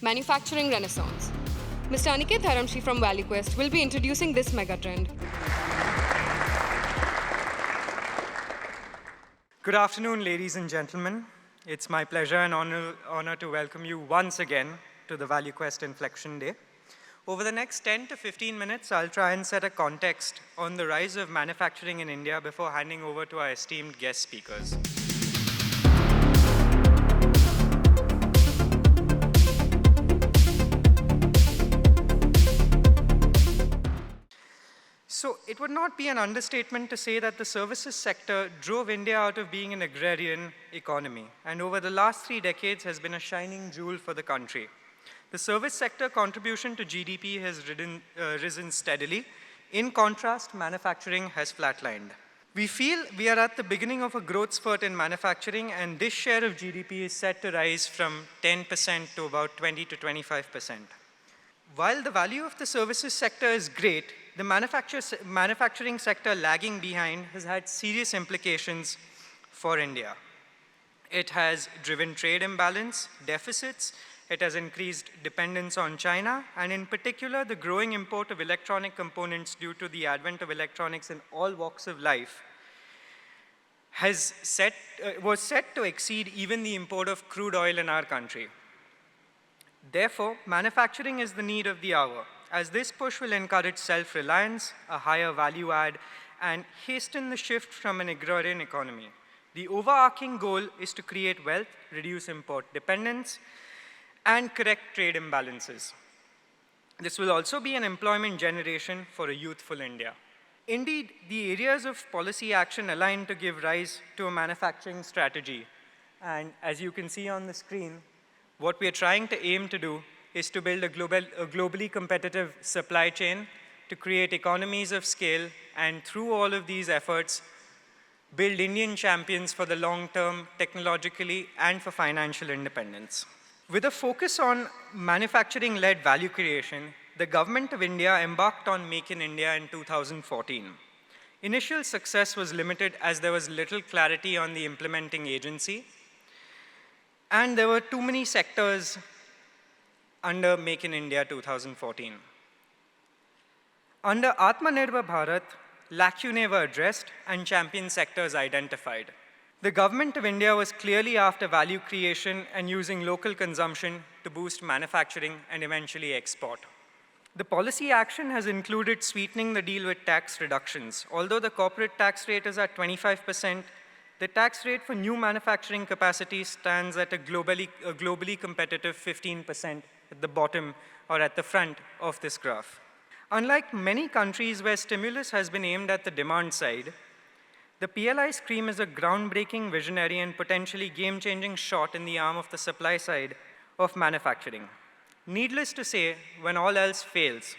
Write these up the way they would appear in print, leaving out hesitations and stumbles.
Manufacturing Renaissance. Mr. Aniket Dharamshi from ValueQuest will be introducing this megatrend. Good afternoon, ladies and gentlemen. It's my pleasure and honor to welcome you once again to the ValueQuest Inflexion Day. Over the next 10 to 15 minutes, I'll try and set a context on the rise of manufacturing in India before handing over to our esteemed guest speakers. So it would not be an understatement to say that the services sector drove India out of being an agrarian economy, and over the last 3 decades has been a shining jewel for the country. The service sector contribution to GDP has risen steadily. In contrast, manufacturing has flatlined. We feel we are at the beginning of a growth spurt in manufacturing, and this share of GDP is set to rise from 10% to about 20 to 25%. While the value of the services sector is great, the manufacturing sector lagging behind has had serious implications for India. It has driven trade imbalance, deficits, it has increased dependence on China, and in particular, the growing import of electronic components due to the advent of electronics in all walks of life was set to exceed even the import of crude oil in our country. Therefore, manufacturing is the need of the hour, as this push will encourage self-reliance, a higher value add, and hasten the shift from an agrarian economy. The overarching goal is to create wealth, reduce import dependence, and correct trade imbalances. This will also be an employment generation for a youthful India. Indeed, the areas of policy action align to give rise to a manufacturing strategy. And as you can see on the screen, what we are trying to aim to do is to build a globally competitive supply chain to create economies of scale, and through all of these efforts, build Indian champions for the long term, technologically, and for financial independence. With a focus on manufacturing-led value creation, the government of India embarked on Make in India in 2014. Initial success was limited as there was little clarity on the implementing agency, and there were too many sectors under Make in India 2014. Under Atmanirbhar Bharat, lacunae were addressed and champion sectors identified. The government of India was clearly after value creation and using local consumption to boost manufacturing and eventually export. The policy action has included sweetening the deal with tax reductions. Although the corporate tax rate is at 25%, the tax rate for new manufacturing capacity stands at a globally competitive 15% at the bottom or at the front of this graph. Unlike many countries where stimulus has been aimed at the demand side, the PLI scheme is a groundbreaking, visionary, and potentially game-changing shot in the arm of the supply side of manufacturing. Needless to say, when all else fails,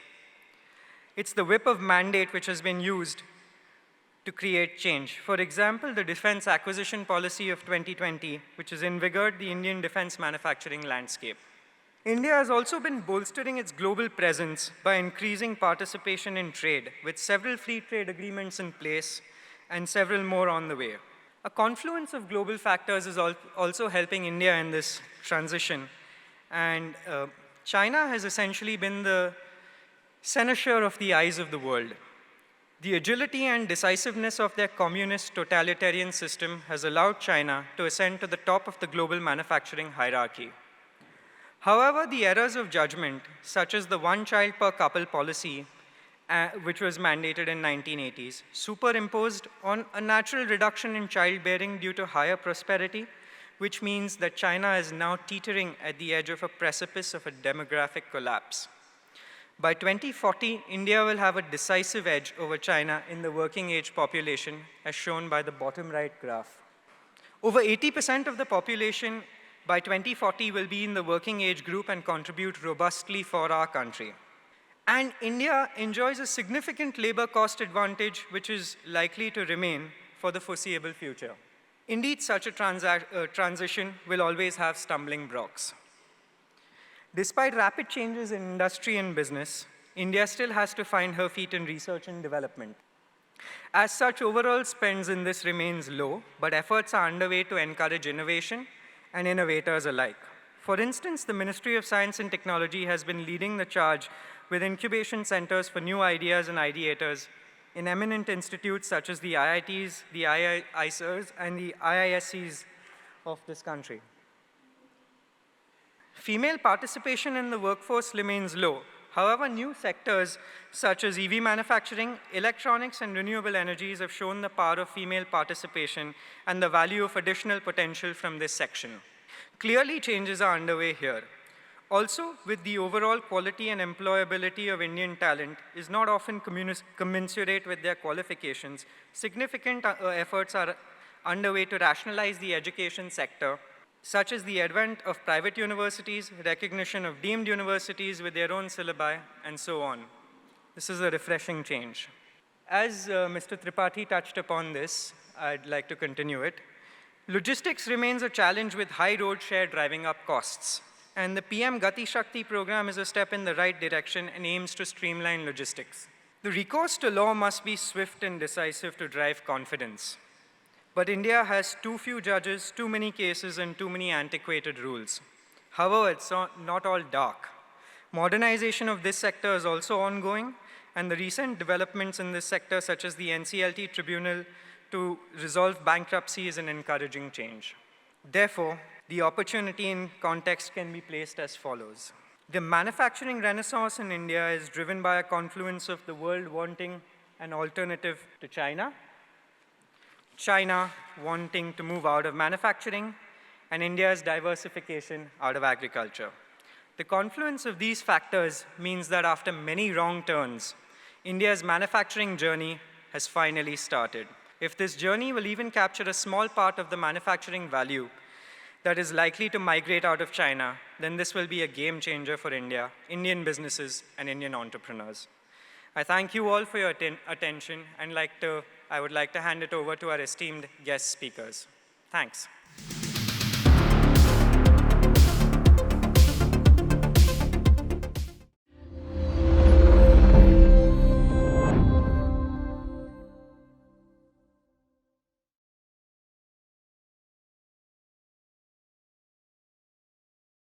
it's the whip of mandate which has been used to create change. For example, the defense acquisition policy of 2020, which has invigorated the Indian defense manufacturing landscape. India has also been bolstering its global presence by increasing participation in trade, with several free trade agreements in place and several more on the way. A confluence of global factors is also helping India in this transition, and China has essentially been the cynosure of the eyes of the world. The agility and decisiveness of their communist totalitarian system has allowed China to ascend to the top of the global manufacturing hierarchy. However, the errors of judgment, such as the one-child per couple policy, which was mandated in 1980s, superimposed on a natural reduction in childbearing due to higher prosperity, which means that China is now teetering at the edge of a precipice of a demographic collapse. By 2040, India will have a decisive edge over China in the working age population, as shown by the bottom right graph. Over 80% of the population by 2040 will be in the working age group and contribute robustly for our country. And India enjoys a significant labor cost advantage, which is likely to remain for the foreseeable future. Indeed, such a transition will always have stumbling blocks. Despite rapid changes in industry and business, India still has to find her feet in research and development. As such, overall spends in this remains low, but efforts are underway to encourage innovation and innovators alike. For instance, the Ministry of Science and Technology has been leading the charge with incubation centers for new ideas and ideators in eminent institutes such as the IITs, the IISers, and the IISCs of this country. Female participation in the workforce remains low. However, new sectors such as EV manufacturing, electronics, and renewable energies have shown the power of female participation and the value of additional potential from this section. Clearly, changes are underway here. Also, with the overall quality and employability of Indian talent is not often commensurate with their qualifications, significant efforts are underway to rationalize the education sector, such as the advent of private universities, recognition of deemed universities with their own syllabi, and so on. This is a refreshing change. As Mr. Tripathi touched upon this, I'd like to continue it. Logistics remains a challenge with high road share driving up costs. And the PM Gati Shakti program is a step in the right direction and aims to streamline logistics. The recourse to law must be swift and decisive to drive confidence. But India has too few judges, too many cases, and too many antiquated rules. However, it's not all dark. Modernization of this sector is also ongoing, and the recent developments in this sector, such as the NCLT tribunal to resolve bankruptcy, is an encouraging change. Therefore, the opportunity in context can be placed as follows. The manufacturing renaissance in India is driven by a confluence of the world wanting an alternative to China, China wanting to move out of manufacturing, and India's diversification out of agriculture. The confluence of these factors means that after many wrong turns, India's manufacturing journey has finally started. If this journey will even capture a small part of the manufacturing value that is likely to migrate out of China, then this will be a game changer for India, Indian businesses, and Indian entrepreneurs. I thank you all for your attention and I would like to hand it over to our esteemed guest speakers. Thanks.